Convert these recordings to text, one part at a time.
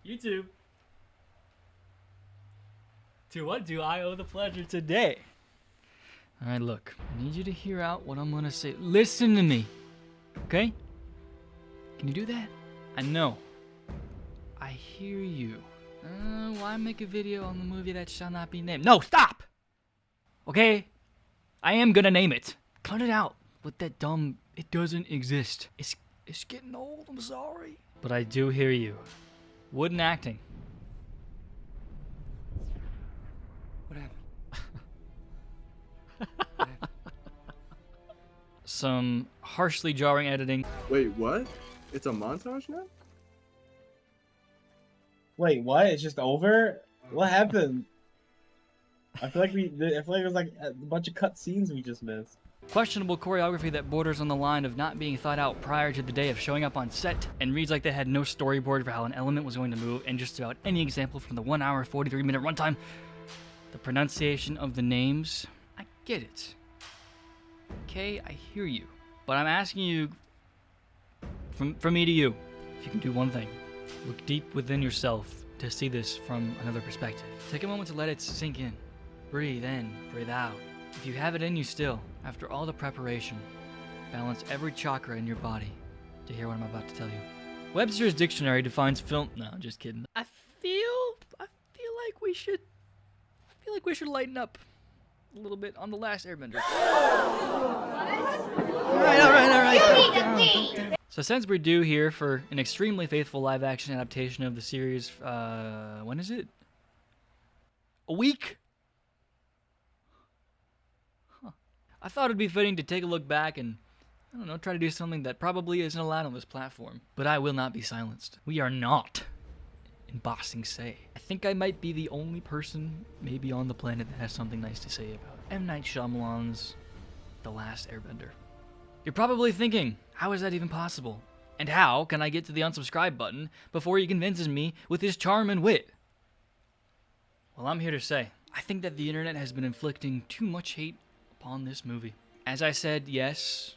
YouTube. To what do I owe the pleasure today? Alright, look. I need you to hear out what I'm gonna say. Listen to me. Okay? Can you do that? I know. I hear you. Why make a video on the movie that shall not be named? No, stop! Okay? I am gonna name it. Cut it out with that dumb, it doesn't exist. It's getting old, I'm sorry. But I do hear you. Wooden acting. What happened? Some harshly jarring editing. Wait, what? It's a montage now? Wait, what? It's just over? What happened? I feel like it was like a bunch of cut scenes we just missed. Questionable choreography that borders on the line of not being thought out prior to the day of showing up on set, and reads like they had no storyboard for how an element was going to move, and just about any example from the 1 hour 43 minute runtime. The pronunciation of the names, I get it. Okay, I hear you. But I'm asking you, from me to you, if you can do one thing. Look deep within yourself to see this from another perspective. Take a moment to let it sink in. Breathe in, breathe out. If you have it in you still, after all the preparation, balance every chakra in your body to hear what I'm about to tell you. Webster's dictionary defines film. No, just kidding. I feel like we should lighten up a little bit on the last Airbender. All right. So since we're due here for an extremely faithful live-action adaptation of the series, when is it? A week? I thought it'd be fitting to take a look back and, I don't know, try to do something that probably isn't allowed on this platform. But I will not be silenced. We are not in Ba Sing Se. I think I might be the only person maybe on the planet that has something nice to say about M. Night Shyamalan's The Last Airbender. You're probably thinking, how is that even possible? And how can I get to the unsubscribe button before he convinces me with his charm and wit? Well, I'm here to say, I think that the internet has been inflicting too much hate upon this movie. As I said, yes,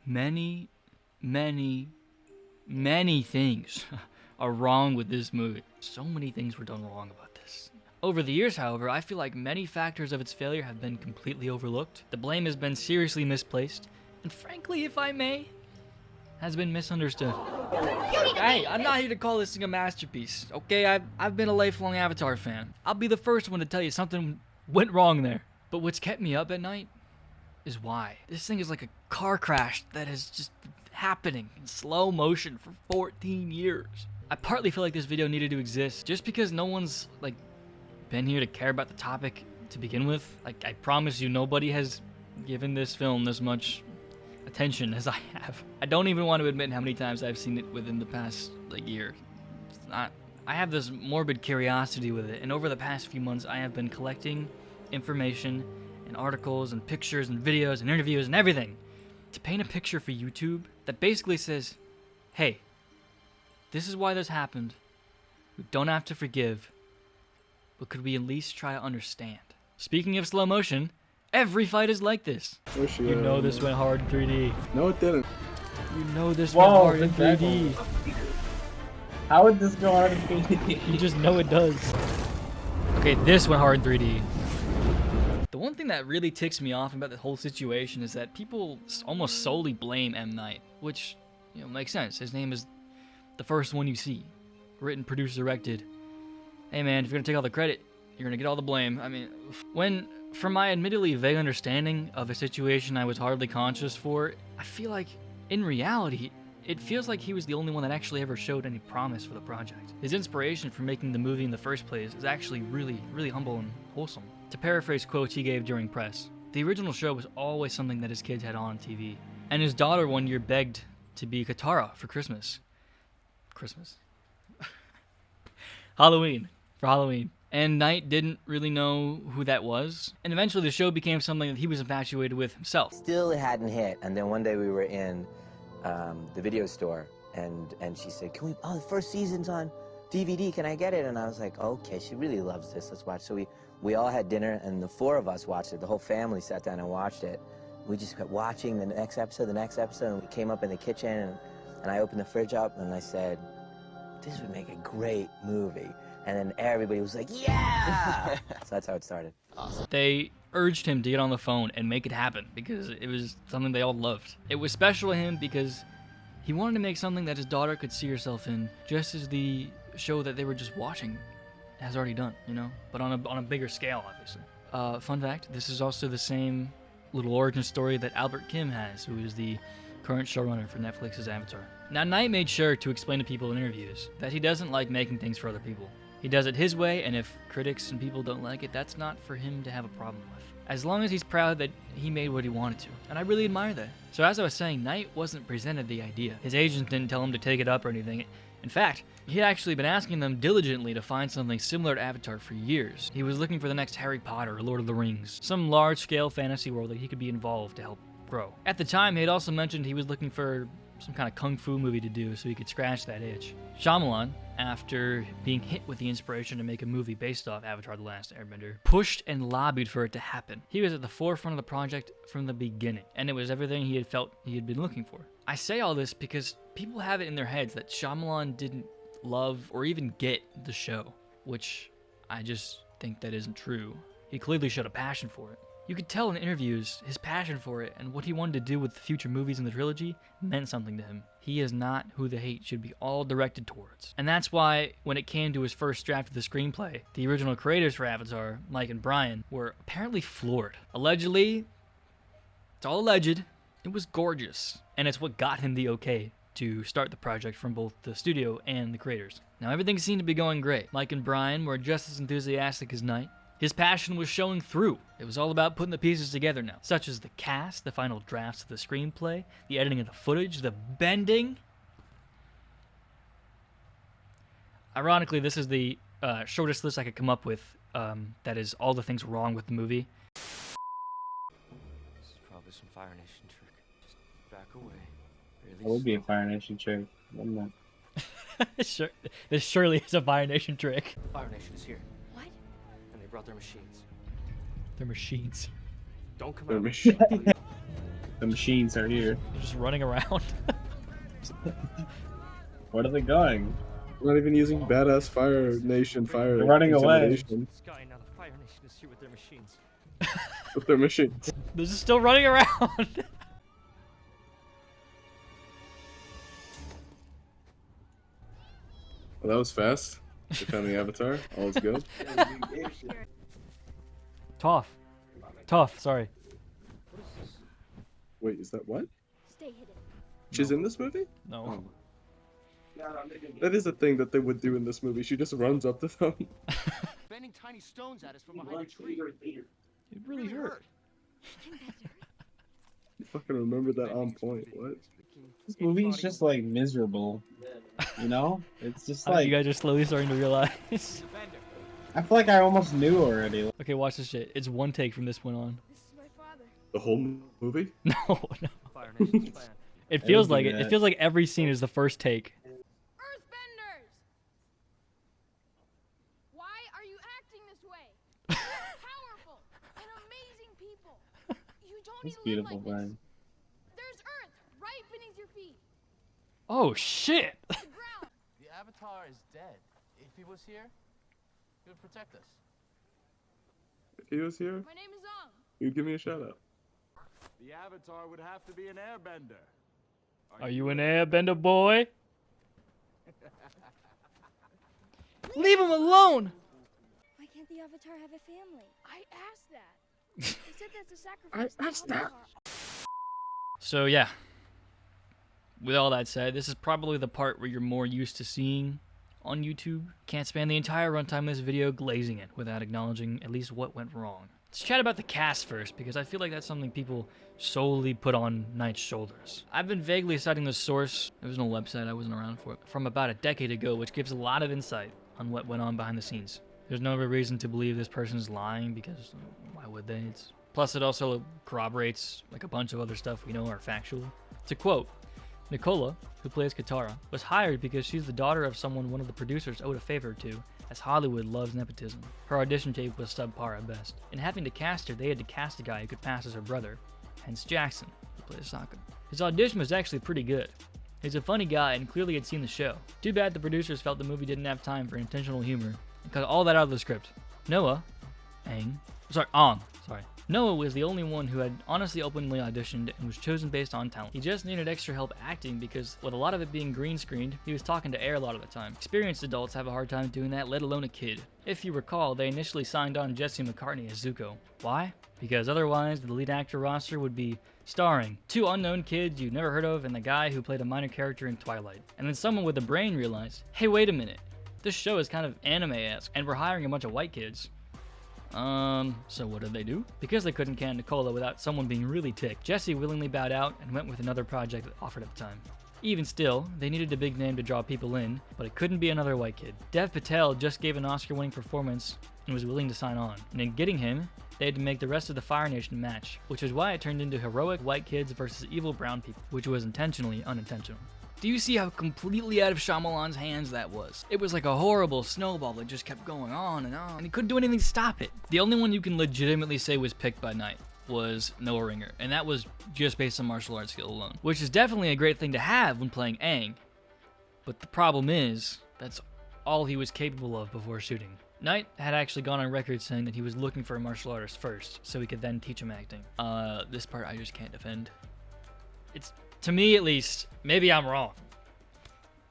many things are wrong with this movie. So many things were done wrong about this. Over the years, however, I feel like many factors of its failure have been completely overlooked. The blame has been seriously misplaced, and frankly, if I may, has been misunderstood. Hey, I'm not here to call this thing a masterpiece, okay? I've been a lifelong Avatar fan. I'll be the first one to tell you something went wrong there. But what's kept me up at night is why. This thing is like a car crash that has just been happening in slow motion for 14 years. I partly feel like this video needed to exist just because no one's like been here to care about the topic to begin with. Like, I promise you, nobody has given this film this much attention as I have. I don't even want to admit how many times I've seen it within the past year. It's not. I have this morbid curiosity with it, and over the past few months I have been collecting information and articles and pictures and videos and interviews and everything to paint a picture for YouTube that basically says, hey, this is why this happened. We don't have to forgive, but could we at least try to understand? Speaking of slow motion, every fight is like this. You know this went hard in 3D. No, it didn't. You know this went hard in 3D. How would this go hard in 3D? You just know it does. Okay, this went hard in 3D. The one thing that really ticks me off about the whole situation is that people almost solely blame M. Night, which, you know, makes sense. His name is the first one you see. Written, produced, directed. Hey man, if you're gonna take all the credit, you're gonna get all the blame. I mean, when, from my admittedly vague understanding of a situation I was hardly conscious for, I feel like, in reality, it feels like he was the only one that actually ever showed any promise for the project. His inspiration for making the movie in the first place is actually really humble and wholesome. To paraphrase quotes he gave during press, the original show was always something that his kids had on TV, and his daughter one year begged to be Katara for Christmas. Halloween. For Halloween. And Knight didn't really know who that was, and eventually the show became something that he was infatuated with himself. Still it hadn't hit, and then one day we were in the video store, and she said, the first season's on DVD, can I get it? And I was like, okay, she really loves this, let's watch. So we all had dinner, and the four of us watched it. The whole family sat down and watched it. We just kept watching the next episode, and we came up in the kitchen, and I opened the fridge up, and I said, this would make a great movie. And then everybody was like, yeah! So that's how it started. They urged him to get on the phone and make it happen because it was something they all loved. It was special to him because he wanted to make something that his daughter could see herself in, just as the show that they were just watching has already done, you know? But on a bigger scale, obviously. Fun fact, this is also the same little origin story that Albert Kim has, who is the current showrunner for Netflix's Avatar. Now, Knight made sure to explain to people in interviews that he doesn't like making things for other people. He does it his way, and if critics and people don't like it, that's not for him to have a problem with. As long as he's proud that he made what he wanted to. And I really admire that. So as I was saying, Knight wasn't presented the idea. His agent didn't tell him to take it up or anything. In fact, he had actually been asking them diligently to find something similar to Avatar for years. He was looking for the next Harry Potter or Lord of the Rings, some large-scale fantasy world that he could be involved to help grow. At the time, he had also mentioned he was looking for some kind of kung fu movie to do so he could scratch that itch. Shyamalan, after being hit with the inspiration to make a movie based off Avatar: The Last Airbender, pushed and lobbied for it to happen. He was at the forefront of the project from the beginning, and it was everything he had felt he had been looking for. I say all this because people have it in their heads that Shyamalan didn't love or even get the show, which I just think that isn't true. He clearly showed a passion for it. You could tell in interviews his passion for it and what he wanted to do with the future movies in the trilogy meant something to him. He is not who the hate should be all directed towards. And that's why when it came to his first draft of the screenplay, the original creators for Avatar, Mike and Brian, were apparently floored. Allegedly, it's all alleged, it was gorgeous. And it's what got him the okay to start the project from both the studio and the creators. Now everything seemed to be going great. Mike and Brian were just as enthusiastic as Knight. His passion was showing through. It was all about putting the pieces together now, such as the cast, the final drafts of the screenplay, the editing of the footage, the bending. Ironically, this is the shortest list I could come up with that is all the things wrong with the movie. This is probably some Fire Nation trick. Just back away. That would be a Fire Nation trick, wouldn't it? Sure, this surely is a Fire Nation trick. Fire Nation is here. What? And they brought their machines. They're machines. Don't come They're out. The machines are here. They're just running around. Where are they going? We're not even using badass Fire Nation fire. They're running away. intimidation Sky, now the Fire Nation is here with their machines. with their machines. They're just still running around. Well, that was fast. They found the Avatar. All is good. Tough, sorry. Wait, is that what? Stay hidden. She's in this movie? No. That is a thing that they would do in this movie. She just runs up to them. Bending tiny stones at us from behind a tree. It really hurt. You fucking remember that on point. What? This movie's just like miserable. You know? It's just like You guys are slowly starting to realize. I feel like I almost knew already. Okay, watch this shit. It's one take from this point on. This is my father. The whole movie? No. Fire Nation's plan. It feels do like it. that. It feels like every scene is the first take. Earthbenders! Why are you acting this way? You're powerful and amazing people. You don't It's need to live beautiful, like Brian. this. There's Earth right beneath your feet. Oh shit! The ground. The Avatar is dead. If he was here, he would protect us. If he was here, My name is Aang. you'd give me a shout out. The Avatar would have to be an airbender. Are you an airbender boy? Leave him alone! Why can't the Avatar have a family? I asked that. They said that's a sacrifice. I asked that. So yeah. With all that said, this is probably the part where you're more used to seeing on YouTube. Can't spend the entire runtime of this video glazing it without acknowledging at least what went wrong. Let's chat about the cast first, because I feel like that's something people solely put on Knight's shoulders. I've been vaguely citing this source, there was no website, I wasn't around for it, from about a decade ago, which gives a lot of insight on what went on behind the scenes. There's no reason to believe this person's lying, because why would they? Plus it also corroborates like a bunch of other stuff we know are factual. To quote, Nicola, who plays Katara, was hired because she's the daughter of someone one of the producers owed a favor to, as Hollywood loves nepotism. Her audition tape was subpar at best. In having to cast her, they had to cast a guy who could pass as her brother, hence Jackson, who plays Sokka. His audition was actually pretty good. He's a funny guy and clearly had seen the show. Too bad the producers felt the movie didn't have time for intentional humor and cut all that out of the script. Aang. Noah was the only one who had honestly openly auditioned and was chosen based on talent. He just needed extra help acting because with a lot of it being green screened, he was talking to air a lot of the time. Experienced adults have a hard time doing that, let alone a kid. If you recall, they initially signed on Jesse McCartney as Zuko. Why? Because otherwise the lead actor roster would be starring 2 unknown kids you've never heard of and the guy who played a minor character in Twilight. And then someone with a brain realized, hey, wait a minute, this show is kind of anime-esque and we're hiring a bunch of white kids. So what did they do? Because they couldn't can Nicola without someone being really ticked, Jesse willingly bowed out and went with another project that offered at the time. Even still, they needed a big name to draw people in, but it couldn't be another white kid. Dev Patel just gave an Oscar-winning performance and was willing to sign on. And in getting him, they had to make the rest of the Fire Nation match, which is why it turned into heroic white kids versus evil brown people, which was intentionally unintentional. Do you see how completely out of Shyamalan's hands that was? It was like a horrible snowball that just kept going on, and he couldn't do anything to stop it. The only one you can legitimately say was picked by night was Noah Ringer, and that was just based on martial arts skill alone, which is definitely a great thing to have when playing Aang. But the problem is, that's all he was capable of before shooting. Knight had actually gone on record saying that he was looking for a martial artist first, so he could then teach him acting. This part I just can't defend. It's, to me at least, maybe I'm wrong,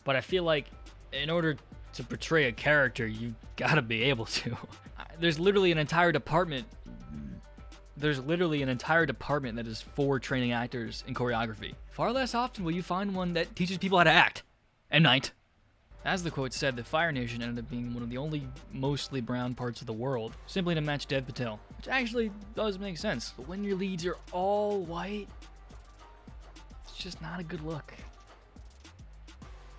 but I feel like in order to portray a character, you've got to be able to. There's literally an entire department that is for training actors in choreography. Far less often will you find one that teaches people how to act. And Knight. As the quote said, the Fire Nation ended up being one of the only mostly brown parts of the world, simply to match Dev Patel, which actually does make sense. But when your leads are all white, it's just not a good look.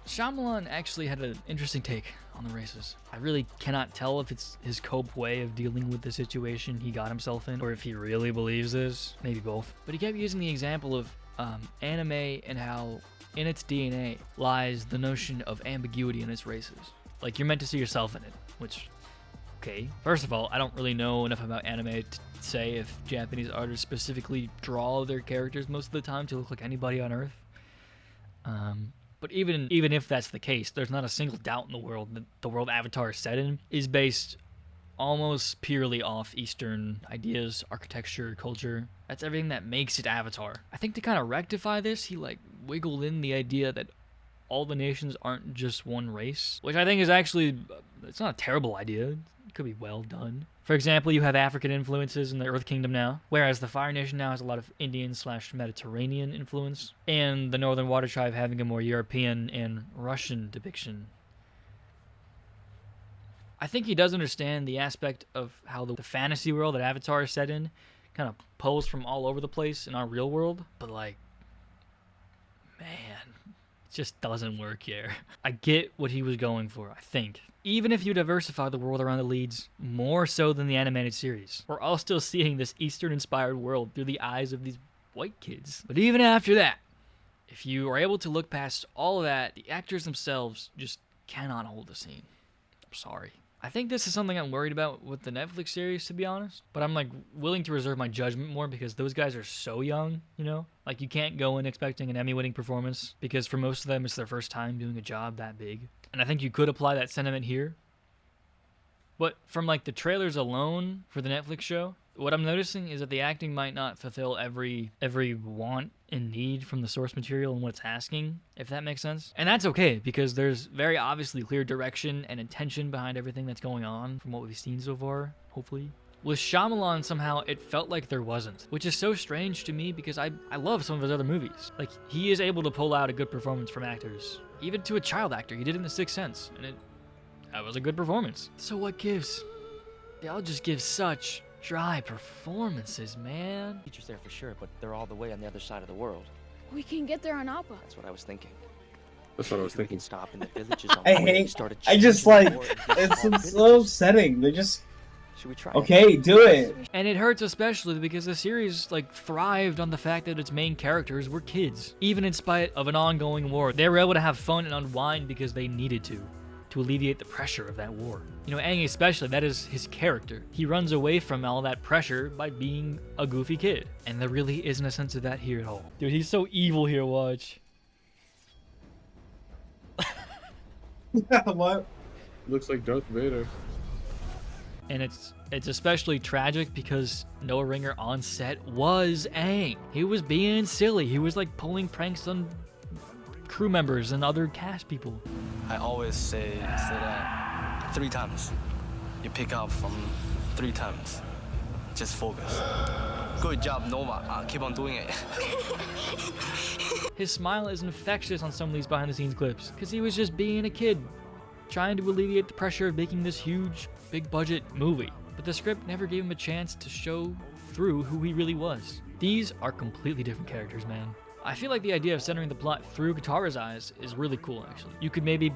Shyamalan actually had an interesting take on the races. I really cannot tell if it's his cope way of dealing with the situation he got himself in, or if he really believes this, maybe both. But he kept using the example of anime and how in its DNA lies the notion of ambiguity in its races. Like, you're meant to see yourself in it, which, okay. First of all, I don't really know enough about anime to say if Japanese artists specifically draw their characters most of the time to look like anybody on Earth. But even if that's the case, there's not a single doubt in the world that the world Avatar is set in is based almost purely off Eastern ideas, architecture, culture. That's everything that makes it Avatar. I think to kind of rectify this, he wiggled in the idea that all the nations aren't just one race, which I think is actually, it's not a terrible idea. It could be well done. For example, you have African influences in the Earth Kingdom now, whereas the Fire Nation now has a lot of Indian/Mediterranean influence, and the Northern Water Tribe having a more European and Russian depiction. I think he does understand the aspect of how the fantasy world that Avatar is set in kind of pulls from all over the place in our real world, but man, it just doesn't work here. I get what he was going for, I think. Even if you diversify the world around the leads more so than the animated series, we're all still seeing this Eastern-inspired world through the eyes of these white kids. But even after that, if you are able to look past all of that, the actors themselves just cannot hold the scene. I'm sorry. I think this is something I'm worried about with the Netflix series, to be honest. But I'm willing to reserve my judgment more because those guys are so young, you know? You can't go in expecting an Emmy-winning performance because for most of them, it's their first time doing a job that big. And I think you could apply that sentiment here. But from the trailers alone for the Netflix show, what I'm noticing is that the acting might not fulfill every want and need from the source material and what it's asking, if that makes sense. And that's okay, because there's very obviously clear direction and intention behind everything that's going on from what we've seen so far, hopefully. With Shyamalan, somehow, it felt like there wasn't, which is so strange to me because I love some of his other movies. He is able to pull out a good performance from actors, even to a child actor. He did it in The Sixth Sense, and that was a good performance. So what gives? They all just give such dry performances, man. Teachers there for sure, but they're all the way on the other side of the world. We can get there on Appa. That's what I was thinking. That's what I was Maybe we thinking. can stop in the villages on I the way hate- we started I just changing more into it's small so villages. upsetting. They just, Should we try? okay, do it. And it hurts especially because the series thrived on the fact that its main characters were kids. Even in spite of an ongoing war, they were able to have fun and unwind because they needed to alleviate the pressure of that war. Aang especially, that is his character. He runs away from all that pressure by being a goofy kid. And there really isn't a sense of that here at all. Dude, he's so evil here, watch. What? Looks like Darth Vader. And it's especially tragic because Noah Ringer on set was Aang. He was being silly. He was like pulling pranks on crew members and other cast people. I always say that 3 times. You pick up from 3 times. Just focus. Good job, Nova. Keep on doing it. His smile is infectious on some of these behind the scenes clips because he was just being a kid, trying to alleviate the pressure of making this huge, big budget movie. But the script never gave him a chance to show through who he really was. These are completely different characters, man. I feel like the idea of centering the plot through Katara's eyes is really cool, actually. You could maybe,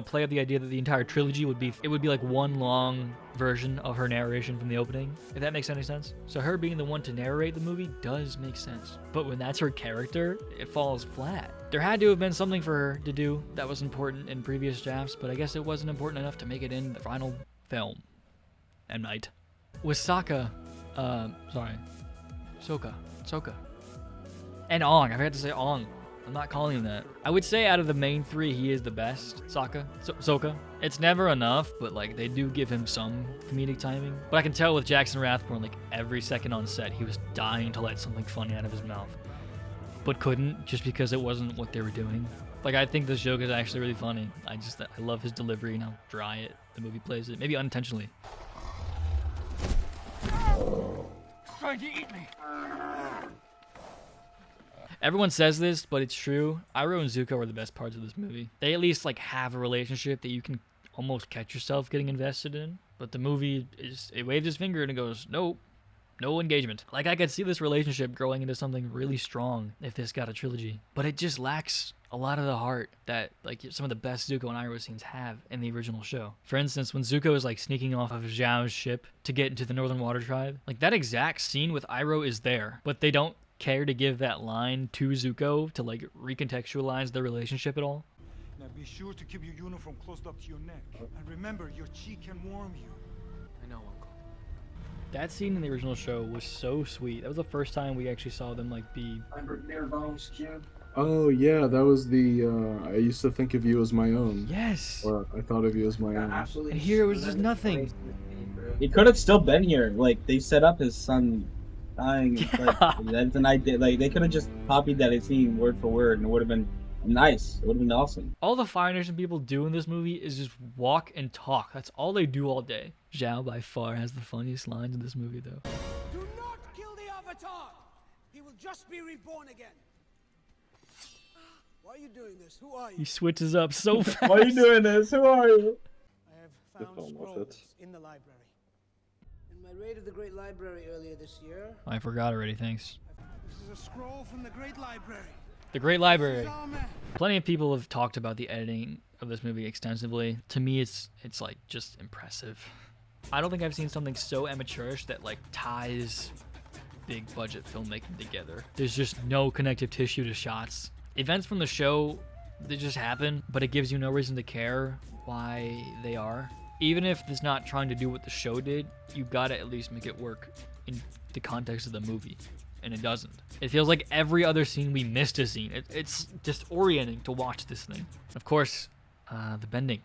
play up the idea that the entire trilogy would be like one long version of her narration from the opening, if that makes any sense. So her being the one to narrate the movie does make sense. But when that's her character, it falls flat. There had to have been something for her to do that was important in previous drafts, but I guess it wasn't important enough to make it in the final film. M. Night. With Sokka, Sokka. And Aang, I forgot to say Aang. I'm not calling him that. I would say out of the main 3, he is the best. Sokka. It's never enough, but like they do give him some comedic timing. But I can tell with Jackson Rathbone, like every second on set, he was dying to let something funny out of his mouth, but couldn't just because it wasn't what they were doing. Like I think this joke is actually really funny. I love his delivery and how dry the movie plays it. Maybe unintentionally. Trying to eat me. Everyone says this, but it's true. Iroh and Zuko are the best parts of this movie. They at least like have a relationship that you can almost catch yourself getting invested in. But the movie it waves his finger and it goes, nope, no engagement. Like I could see this relationship growing into something really strong if this got a trilogy. But it just lacks a lot of the heart that like some of the best Zuko and Iroh scenes have in the original show. For instance, when Zuko is like sneaking off of Zhao's ship to get into the Northern Water Tribe, like that exact scene with Iroh is there, but they don't care to give that line to Zuko to like recontextualize their relationship at all. Now be sure to keep your uniform closed up to your neck. And remember, your cheek can warm you. I know, Uncle. That scene in the original show was so sweet. That was the first time we actually saw them like be... Oh yeah, that was the I used to think of you as my own. Yes! Or I thought of you as my own. And here it was just nothing. He could have still been here. Like they set up his son dying. Yeah. Like, that's an idea. Like they could have just copied that scene word for word, and it would have been nice. It would have been awesome. All the Fire Nation people do in this movie is just walk and talk. That's all they do all day. Zhao by far has the funniest lines in this movie, though. Do not kill the Avatar. He will just be reborn again. Why are you doing this? Who are you? He switches up so fast. Why are you doing this? Who are you? I have found scrolls in the library. In my raid of the Great Library earlier this year. I forgot already, thanks. This is a scroll from the Great Library. The Great Library. Plenty of people have talked about the editing of this movie extensively. To me, it's like just impressive. I don't think I've seen something so amateurish that like ties big budget filmmaking together. There's just no connective tissue to shots. Events from the show, they just happen, but it gives you no reason to care why they are. Even if it's not trying to do what the show did, you gotta at least make it work in the context of the movie. And it doesn't. It feels like every other scene we missed a scene. It's disorienting to watch this thing. Of course, the bending.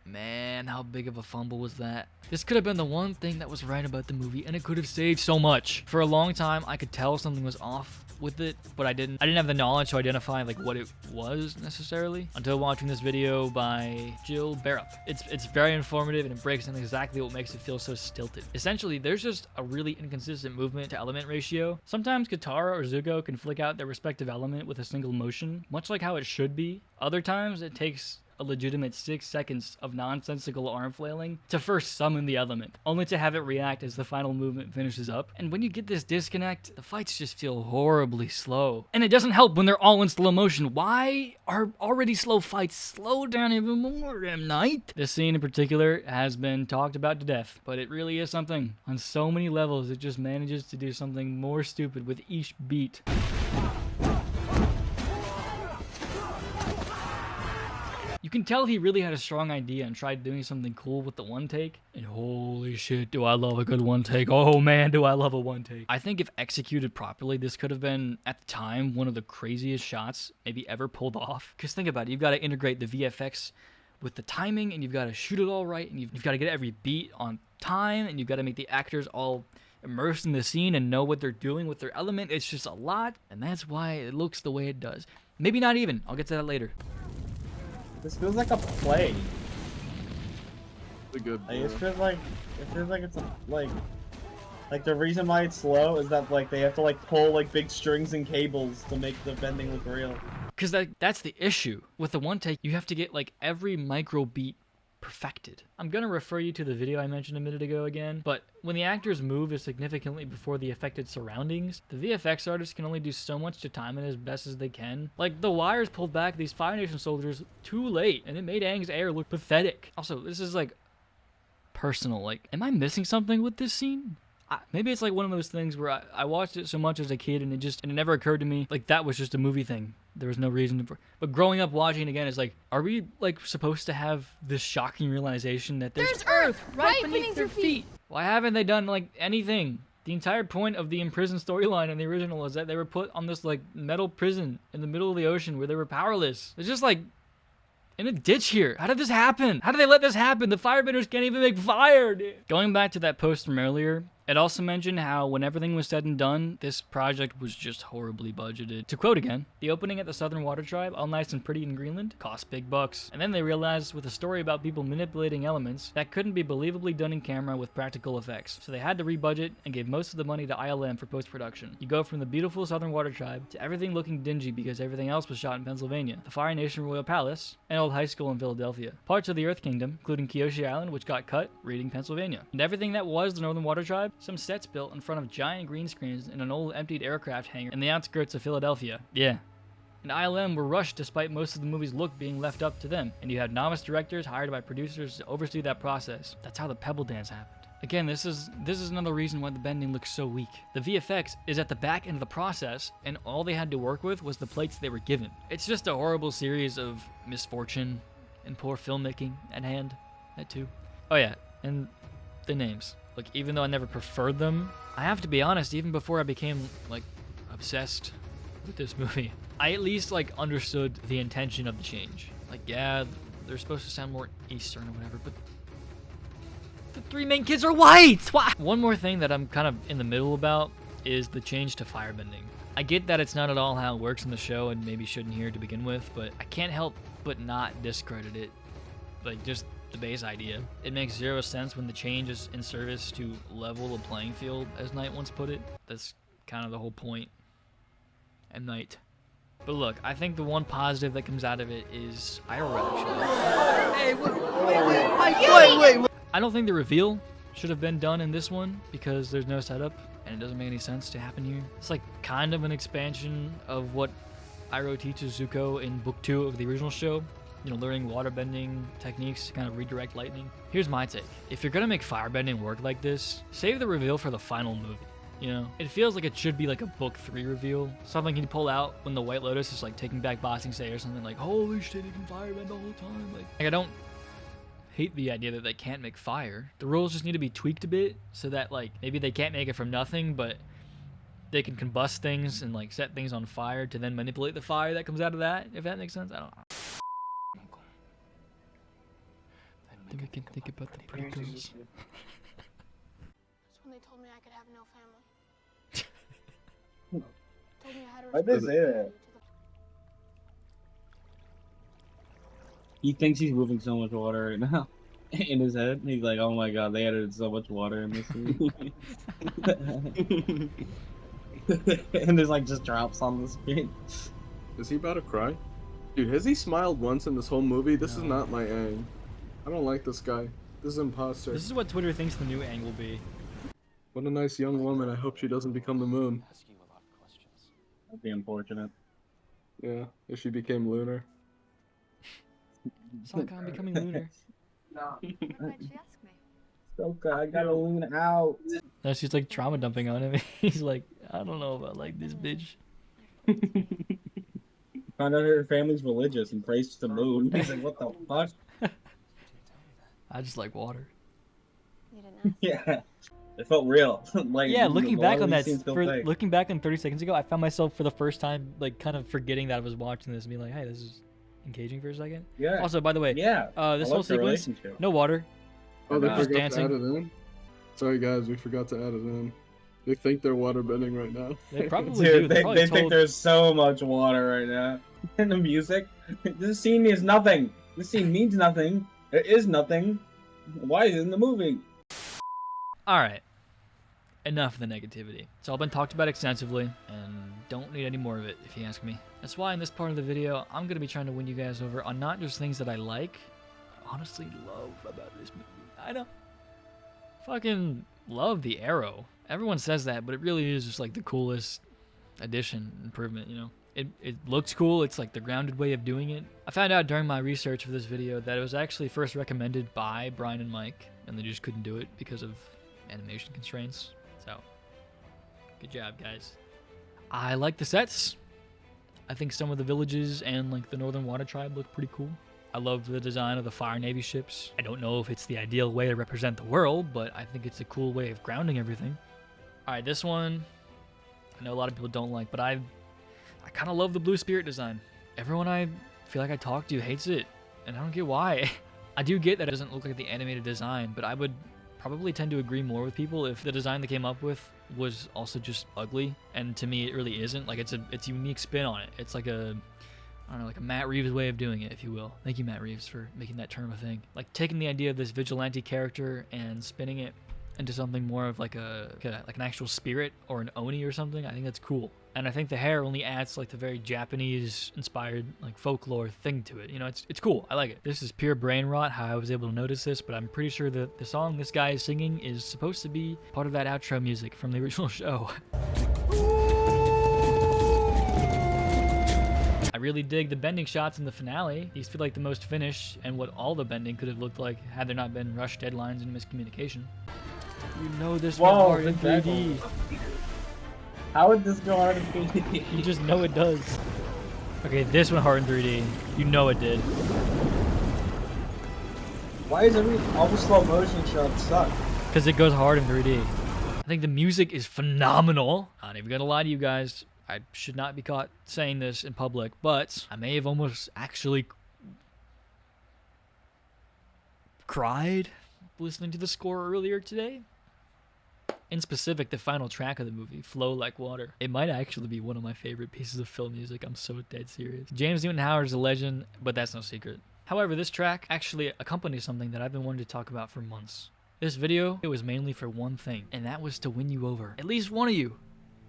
Man, how big of a fumble was that? This could have been the one thing that was right about the movie, and it could have saved so much. For a long time, I could tell something was off with it, but I didn't have the knowledge to identify like what it was necessarily until watching this video by Jill Barup. It's very informative, and it breaks down exactly what makes it feel so stilted. Essentially, there's just a really inconsistent movement to element ratio. Sometimes Katara or Zuko can flick out their respective element with a single motion, much like how it should be. Other times, it takes a legitimate 6 seconds of nonsensical arm flailing to first summon the element, only to have it react as the final movement finishes up. And when you get this disconnect, the fights just feel horribly slow. And it doesn't help when they're all in slow motion. Why are already slow fights slow down even more, M. Night? This scene in particular has been talked about to death, but it really is something. On so many levels, it just manages to do something more stupid with each beat. You can tell he really had a strong idea and tried doing something cool with the one take. And holy shit, do I love a good one take. Oh man, do I love a one take. I think if executed properly, this could have been, at the time, one of the craziest shots maybe ever pulled off. Because think about it, you've got to integrate the VFX with the timing, and you've got to shoot it all right, and you've got to get every beat on time, and you've got to make the actors all immersed in the scene and know what they're doing with their element. It's just a lot, and that's why it looks the way it does. Maybe not even. I'll get to that later. This feels like a play. A good Like, it feels like it's like the reason why it's slow is that like they have to like pull like big strings and cables to make the bending look real. Because that's the issue. With the one take, you have to get like every micro beat perfected. I'm gonna refer you to the video I mentioned a minute ago again, but when the actors move significantly before the affected surroundings, the VFX artists can only do so much to time it as best as they can. Like, the wires pulled back these Fire Nation soldiers too late, and it made Aang's air look pathetic. Also, this is like personal. Like, am I missing something with this scene? Maybe it's like one of those things where I watched it so much as a kid and it never occurred to me like that was just a movie thing. There was no reason for. But growing up watching it again, it's like, are we like supposed to have this shocking realization that there's Earth right beneath their feet? Why haven't they done like anything? The entire point of the imprisoned storyline in the original is that they were put on this like metal prison in the middle of the ocean where they were powerless. It's just like in a ditch here. How did this happen? How did they let this happen? The firebenders can't even make fire, dude. Going back to that post from earlier, it also mentioned how when everything was said and done, this project was just horribly budgeted. To quote again, the opening at the Southern Water Tribe, all nice and pretty in Greenland, cost big bucks. And then they realized with a story about people manipulating elements, that couldn't be believably done in camera with practical effects. So they had to rebudget and gave most of the money to ILM for post-production. You go from the beautiful Southern Water Tribe to everything looking dingy because everything else was shot in Pennsylvania, the Fire Nation Royal Palace, and Old High School in Philadelphia. Parts of the Earth Kingdom, including Kyoshi Island, which got cut, Reading, Pennsylvania. And everything that was the Northern Water Tribe, some sets built in front of giant green screens in an old emptied aircraft hangar in the outskirts of Philadelphia. Yeah. And ILM were rushed despite most of the movie's look being left up to them, and you had novice directors hired by producers to oversee that process. That's how the Pebble Dance happened. Again, this is another reason why the bending looks so weak. The VFX is at the back end of the process, and all they had to work with was the plates they were given. It's just a horrible series of misfortune and poor filmmaking at hand. That too. Oh yeah, and the names. Like, even though I never preferred them, I have to be honest, even before I became, like, obsessed with this movie, I at least, like, understood the intention of the change. Like, yeah, they're supposed to sound more Eastern or whatever, but the three main kids are white! Why? One more thing that I'm kind of in the middle about is the change to firebending. I get that it's not at all how it works in the show and maybe shouldn't hear it to begin with, but I can't help but not discredit it. Like, just the base idea. It makes zero sense when the change is in service to level the playing field, as Knight once put it. That's kind of the whole point. And Knight. But look, I think the one positive that comes out of it is Iroh actually. Hey, wait. I don't think the reveal should have been done in this one because there's no setup and it doesn't make any sense to happen here. It's like kind of an expansion of what Iroh teaches Zuko in book 2 of the original show. You know, learning waterbending techniques to kind of redirect lightning. Here's my take. If you're gonna make firebending work like this, save the reveal for the final movie. You know, it feels like it should be like a book 3 reveal. Something he'd pull out when the White Lotus is like taking back Ba Sing Se or something like, holy shit, he can firebend the whole time. Like, I don't hate the idea that they can't make fire. The rules just need to be tweaked a bit so that like maybe they can't make it from nothing, but they can combust things and like set things on fire to then manipulate the fire that comes out of that, if that makes sense. I don't know. I think I can think about the pretty girls. That's when they told me I could have no family. Told me I had to Why'd they say that? He thinks he's moving so much water right now in his head. He's like, oh my god, they added so much water in this movie. And there's like just drops on the screen. Is he about to cry? Dude, has he smiled once in this whole movie? This is not my Aang. I don't like this guy. This is imposter. This is what Twitter thinks the new Aang will be. What a nice young woman. I hope she doesn't become the moon. That'd be unfortunate. Yeah, if she became lunar. Sokka, I'm becoming lunar. Why'd she ask me? Sokka, I got a loon out. No, she's like trauma dumping on him. He's like, I don't know about like this bitch. Found out her family's religious and prays to the moon. He's like, what the fuck? I just like water. You didn't ask. Yeah. It felt real. Like, Yeah, looking back on that, scenes feel fake. looking back on 30 seconds ago, I found myself for the first time like kind of forgetting that I was watching this and being like, hey, this is engaging for a second. Yeah. Also, by the way, Yeah. this I whole like the sequence, relationship. no water. Oh, they Just forgot dancing. to add it in? Sorry, guys, we forgot to add it in. They think they're waterbending right now. They probably do. Dude, They're they probably think told- there's so much water right now. And the music. This scene is nothing. This scene means nothing. There is nothing. Why is it in the movie? All right. Enough of the negativity. It's all been talked about extensively, and don't need any more of it, if you ask me. That's why in this part of the video, I'm going to be trying to win you guys over on not just things that I like, honestly love about this movie. I know. Fucking love the arrow. Everyone says that, but it really is just like the coolest addition, improvement, you know? It looks cool. It's like the grounded way of doing it. I found out during my research for this video that it was actually first recommended by Brian and Mike, and they just couldn't do it because of animation constraints. So, good job, guys. I like the sets. I think some of the villages and like the Northern Water Tribe look pretty cool. I love the design of the Fire Navy ships. I don't know if it's the ideal way to represent the world, but I think it's a cool way of grounding everything. All right, this one, I know a lot of people don't like, but I kind of love the Blue Spirit design. Everyone I feel like I talk to hates it, and I don't get why. I do get that it doesn't look like the animated design, but I would probably tend to agree more with people if the design they came up with was also just ugly, and to me it really isn't. Like it's a unique spin on it. It's like a, I don't know, like a Matt Reeves way of doing it, if you will. Thank you, Matt Reeves, for making that term a thing. Like taking the idea of this vigilante character and spinning it into something more of like like an actual spirit or an oni or something. I think that's cool. And I think the hair only adds like the very Japanese inspired like folklore thing to it. You know, it's cool. I like it. This is pure brain rot how I was able to notice this, but I'm pretty sure that the song this guy is singing is supposed to be part of that outro music from the original show. I really dig the bending shots in the finale. These feel like the most finished and what all the bending could have looked like had there not been rushed deadlines and miscommunication. You know this went hard in 3D. How would this go hard in 3D? You just know it does. Okay, this went hard in 3D. You know it did. Why is all the slow motion shots suck? Because it goes hard in 3D. I think the music is phenomenal. I'm not even gonna lie to you guys. I should not be caught saying this in public, but I may have almost actually cried listening to the score earlier today. In specific, the final track of the movie, Flow Like Water. It might actually be one of my favorite pieces of film music. I'm so dead serious. James Newton Howard is a legend, but that's no secret. However, this track actually accompanies something that I've been wanting to talk about for months. This video, it was mainly for one thing, and that was to win you over. At least one of you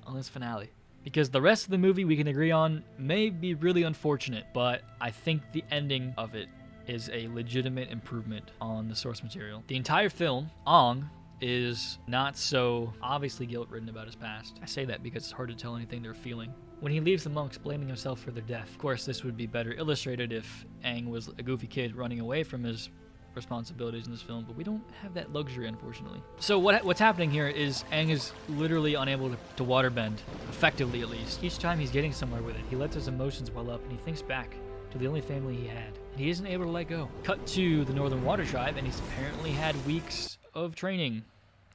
on this finale. Because the rest of the movie we can agree on may be really unfortunate, but I think the ending of it is a legitimate improvement on the source material. The entire film, Aang, is not so obviously guilt-ridden about his past. I say that because it's hard to tell anything they're feeling. When he leaves the monks blaming himself for their death, of course this would be better illustrated if Aang was a goofy kid running away from his responsibilities in this film, but we don't have that luxury, unfortunately. So what's happening here is Aang is literally unable to waterbend, effectively at least. Each time he's getting somewhere with it, he lets his emotions well up and he thinks back to the only family he had, and he isn't able to let go. Cut to the Northern Water Tribe, and he's apparently had weeks of training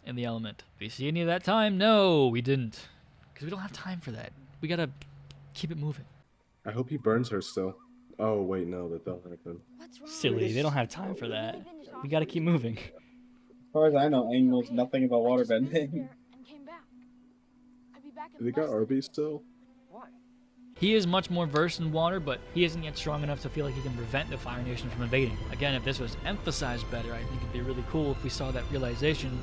in the element. Did we see any of that time? No, we didn't. Because we don't have time for that. We gotta keep it moving. I hope he burns her still. Oh, wait, no, that don't happen. Silly, they don't have time for that. We gotta keep moving. As far as I know, Aang knows nothing about waterbending. Do they got Arby's still? He is much more versed in water, but he isn't yet strong enough to feel like he can prevent the Fire Nation from invading. Again, if this was emphasized better, I think it'd be really cool if we saw that realization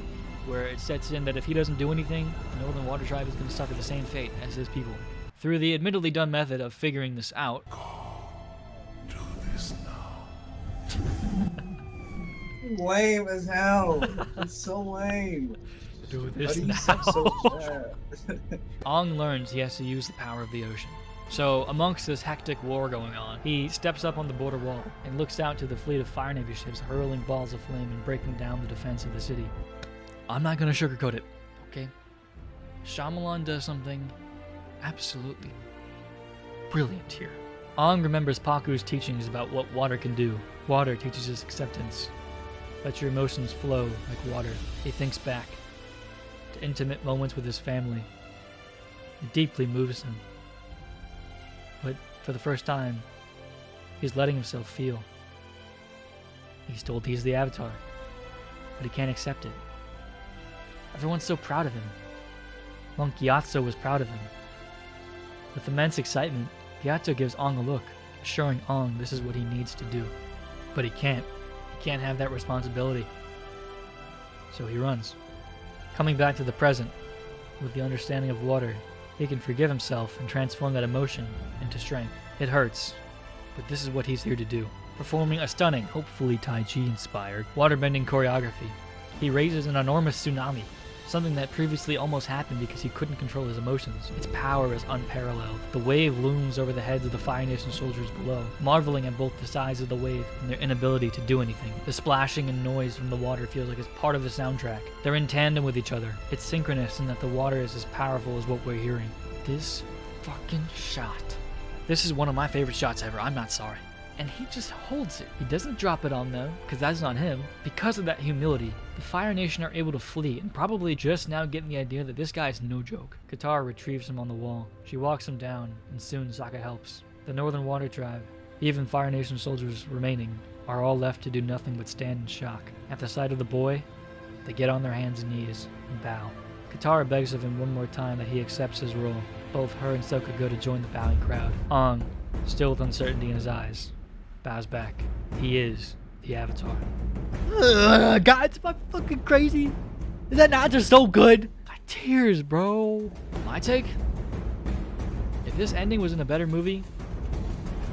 where it sets in that if he doesn't do anything, the Northern Water Tribe is going to suffer the same fate as his people. Through the admittedly dumb method of figuring this out. Do this now. Lame as hell. It's so lame. Do this Why do you now. suck so bad? Aang learns he has to use the power of the ocean. So, amongst this hectic war going on, he steps up on the border wall and looks out to the fleet of Fire Navy ships hurling balls of flame and breaking down the defense of the city. I'm not gonna sugarcoat it, okay? Shyamalan does something absolutely brilliant here. Aang remembers Paku's teachings about what water can do. Water teaches us acceptance. Let your emotions flow like water. He thinks back to intimate moments with his family. It deeply moves him. But for the first time, He's letting himself feel. He's told he's the Avatar, but he can't accept it. Everyone's so proud of him. Monk Gyatso was proud of him. With immense excitement, Gyatso gives Aang a look, assuring Aang this is what he needs to do. But he can't. He can't have that responsibility. So he runs. Coming back to the present, with the understanding of water, he can forgive himself and transform that emotion into strength. It hurts, but this is what he's here to do. Performing a stunning, hopefully Tai Chi-inspired, waterbending choreography. He raises an enormous tsunami, something that previously almost happened because he couldn't control his emotions. Its power is unparalleled. The wave looms over the heads of the Fire Nation soldiers below, marveling at both the size of the wave and their inability to do anything. The splashing and noise from the water feels like it's part of the soundtrack. They're in tandem with each other. It's synchronous in that the water is as powerful as what we're hearing. This fucking shot. This is one of my favorite shots ever, I'm not sorry. And he just holds it. He doesn't drop it on them, because that's not him. Because of that humility, the Fire Nation are able to flee, and probably just now getting the idea that this guy is no joke. Katara retrieves him on the wall. She walks him down, and soon Sokka helps. The Northern Water Tribe, even Fire Nation soldiers remaining, are all left to do nothing but stand in shock. At the sight of the boy, they get on their hands and knees and bow. Katara begs of him one more time that he accepts his role. Both her and Sokka go to join the bowing crowd. Aang, still with uncertainty in his eyes, bows back. He is the Avatar. God, it's fucking crazy. Is that not just so good? Got tears, bro. My take? If this ending was in a better movie,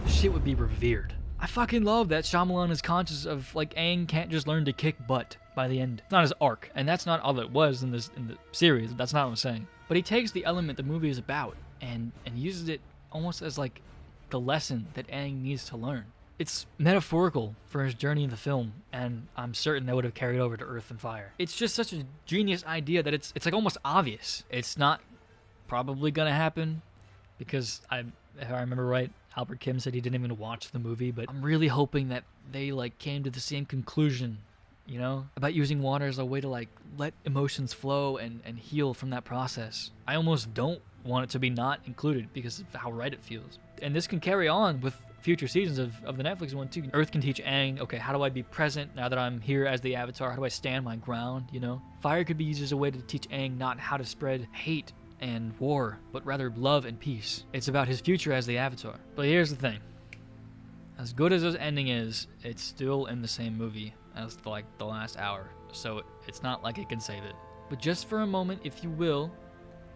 shit would be revered. I fucking love that Shyamalan is conscious of, like, Aang can't just learn to kick butt by the end. It's not his arc, and that's not all it was in the series. That's not what I'm saying. But he takes the element the movie is about and uses it almost as like the lesson that Aang needs to learn. It's metaphorical for his journey in the film, and I'm certain that would have carried over to Earth and Fire. It's just such a genius idea that it's like almost obvious. It's not probably gonna happen because if I remember right, Albert Kim said he didn't even watch the movie, but I'm really hoping that they like came to the same conclusion, you know, about using water as a way to like let emotions flow and heal from that process. I almost don't want it to be not included because of how right it feels. And this can carry on with future seasons of the Netflix one too. Earth can teach Aang, okay, how do I be present now that I'm here as the Avatar? How do I stand my ground, you know? Fire could be used as a way to teach Aang not how to spread hate and war, but rather love and peace. It's about his future as the Avatar. But here's the thing. As good as this ending is, it's still in the same movie as the last hour. So it's not like it can save it. But just for a moment, if you will,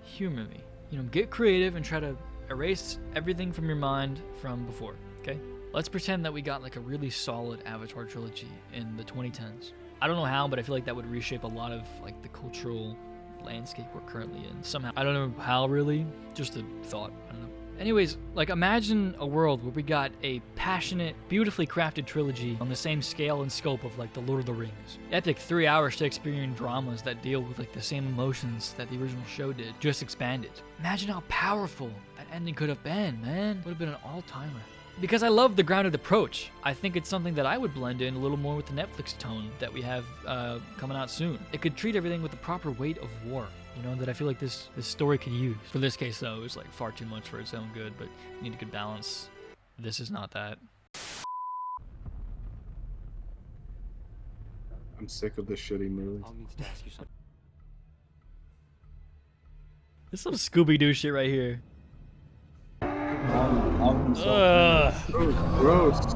humor me. You know, get creative and try to erase everything from your mind from before, okay? Let's pretend that we got like a really solid Avatar trilogy in the 2010s. I don't know how, but I feel like that would reshape a lot of like the cultural landscape we're currently in somehow. I don't know how really, just a thought, I don't know. Anyways, like imagine a world where we got a passionate, beautifully crafted trilogy on the same scale and scope of like the Lord of the Rings. Epic 3-hour Shakespearean dramas that deal with like the same emotions that the original show did, just expanded. Imagine how powerful that ending could have been, man. Would have been an all-timer. Because I love the grounded approach. I think it's something that I would blend in a little more with the Netflix tone that we have coming out soon. It could treat everything with the proper weight of war, you know, that I feel like this story could use. For this case, though, it's like far too much for its own good, but you need a good balance. This is not that. I'm sick of this shitty movie. I'll need to ask you something. This is some Scooby-Doo shit right here. Ugh. Gross.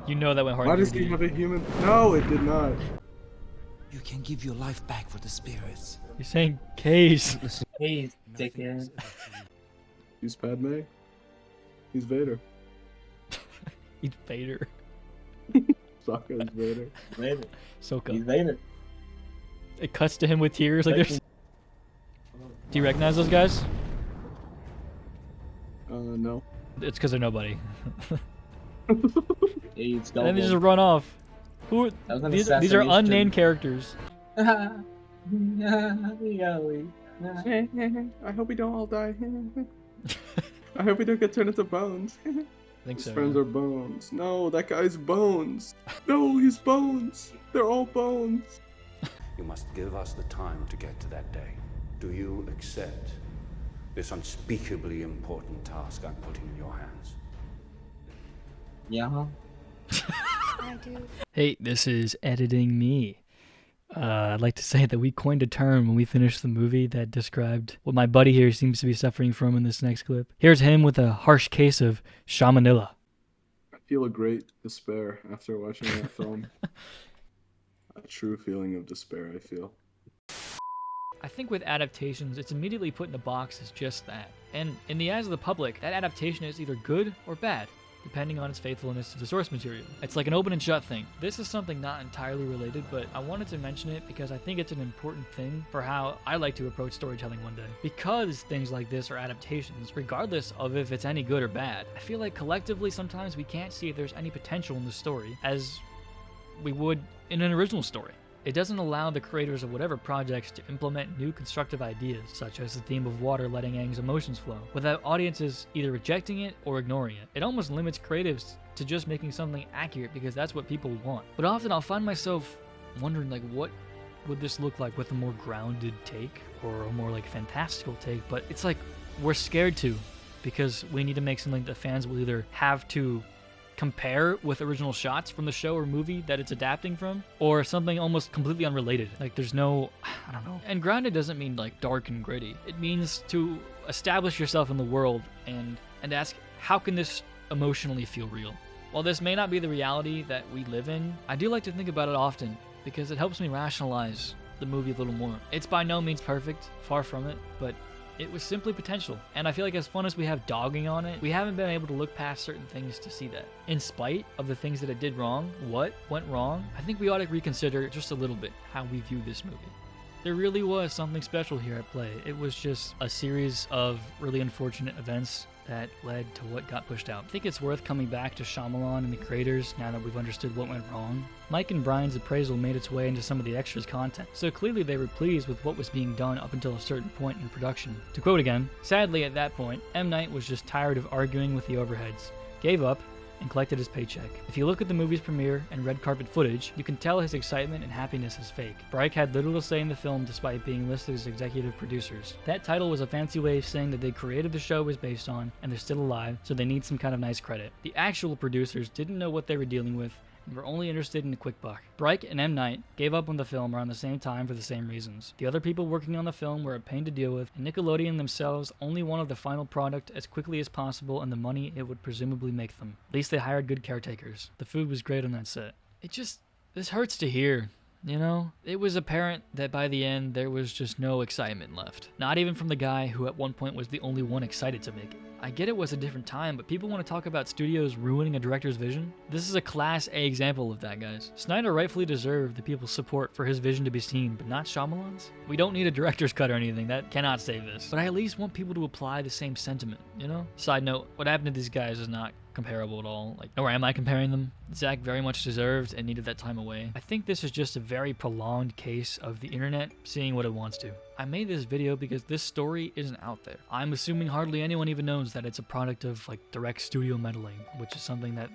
You know that went hard. Why does he have a human? No, it did not. You can give your life back for the spirits. You're saying case. Hey, dickhead. He's Padme. He's Vader. He's Vader. Sokka is Vader. Vader. Sokka. He's Vader. It cuts to him with tears. Like there's. Do you recognize those guys? No. It's because they're nobody. And then they just run off. Who? These are unnamed characters. I hope we don't all die. I hope we don't get turned into bones. I think His so. friends are bones. No, that guy's bones. No, he's bones. They're all bones. You must give us the time to get to that day. Do you accept this unspeakably important task I'm putting in your hands? Yeah, huh? I do. Hey, this is editing me. I'd like to say that we coined a term when we finished the movie that described what my buddy here seems to be suffering from in this next clip. Here's him with a harsh case of shamanilla. I feel a great despair after watching that film. A true feeling of despair, I feel. I think with adaptations, it's immediately put in a box as just that. And in the eyes of the public, that adaptation is either good or bad, depending on its faithfulness to the source material. It's like an open and shut thing. This is something not entirely related, but I wanted to mention it because I think it's an important thing for how I like to approach storytelling one day. Because things like this are adaptations, regardless of if it's any good or bad, I feel like collectively sometimes we can't see if there's any potential in the story as we would in an original story. It doesn't allow the creators of whatever projects to implement new constructive ideas, such as the theme of water letting Aang's emotions flow, without audiences either rejecting it or ignoring it. It almost limits creatives to just making something accurate because that's what people want. But often I'll find myself wondering, like, what would this look like with a more grounded take or a more like fantastical take? But it's like we're scared to, because we need to make something that fans will either have to compare with original shots from the show or movie that it's adapting from, or something almost completely unrelated. Like there's no, I don't know. And grounded doesn't mean like dark and gritty. It means to establish yourself in the world and ask, how can this emotionally feel real? While this may not be the reality that we live in, I do like to think about it often because it helps me rationalize the movie a little more. It's by no means perfect, far from it, but it was simply potential, and I feel like as fun as we have dogging on it, we haven't been able to look past certain things to see that. In spite of the things that it did wrong, what went wrong, I think we ought to reconsider just a little bit how we view this movie. There really was something special here at play. It was just a series of really unfortunate events that led to what got pushed out. I think it's worth coming back to Shyamalan and the creators now that we've understood what went wrong. Mike and Brian's appraisal made its way into some of the extras content, so clearly they were pleased with what was being done up until a certain point in production. To quote again, sadly at that point, M. Night was just tired of arguing with the overheads, gave up, and collected his paycheck. If you look at the movie's premiere and red carpet footage, you can tell his excitement and happiness is fake. Bright had little to say in the film despite being listed as executive producers. That title was a fancy way of saying that they created the show was based on, and they're still alive, so they need some kind of nice credit. The actual producers didn't know what they were dealing with, and were only interested in a quick buck. Bright and M. Night gave up on the film around the same time for the same reasons. The other people working on the film were a pain to deal with, and Nickelodeon themselves only wanted the final product as quickly as possible and the money it would presumably make them. At least they hired good caretakers. The food was great on that set. This hurts to hear. You know, it was apparent that by the end, there was just no excitement left. Not even from the guy who at one point was the only one excited to make it. I get it was a different time, but people want to talk about studios ruining a director's vision? This is a Class A example of that, guys. Snyder rightfully deserved the people's support for his vision to be seen, but not Shyamalan's? We don't need a director's cut or anything, that cannot save this. But I at least want people to apply the same sentiment, you know? Side note, what happened to these guys is not comparable at all. Like, nor am I comparing them. Zach very much deserved and needed that time away. I think this is just a very prolonged case of the internet seeing what it wants to. I made this video because this story isn't out there. I'm assuming hardly anyone even knows that it's a product of like direct studio meddling, which is something that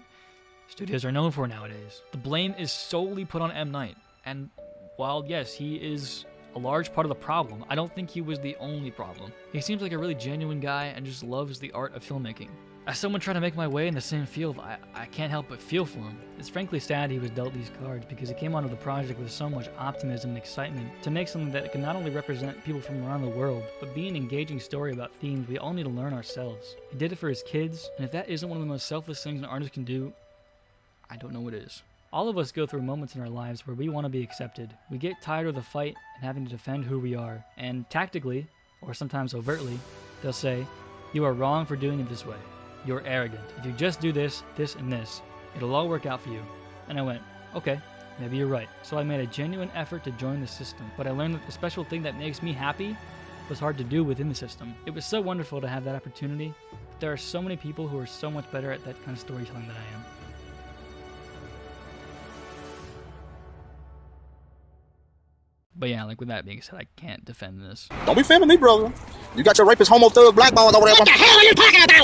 studios are known for nowadays. The blame is solely put on M. Night, and while yes, he is a large part of the problem, I don't think he was the only problem. He seems like a really genuine guy and just loves the art of filmmaking. As someone trying to make my way in the same field, I can't help but feel for him. It's frankly sad he was dealt these cards because he came onto the project with so much optimism and excitement to make something that can not only represent people from around the world, but be an engaging story about themes we all need to learn ourselves. He did it for his kids, and if that isn't one of the most selfless things an artist can do, I don't know what is. All of us go through moments in our lives where we want to be accepted. We get tired of the fight and having to defend who we are, and tactically, or sometimes overtly, they'll say, "You are wrong for doing it this way. You're arrogant. If you just do this, this, and this, it'll all work out for you." And I went, okay, maybe you're right. So I made a genuine effort to join the system, but I learned that the special thing that makes me happy was hard to do within the system. It was so wonderful to have that opportunity, but there are so many people who are so much better at that kind of storytelling than I am. But yeah, like with that being said, I can't defend this. Don't be filming me, brother. You got your rapist homo thug black balls over there. What the hell are you talking about?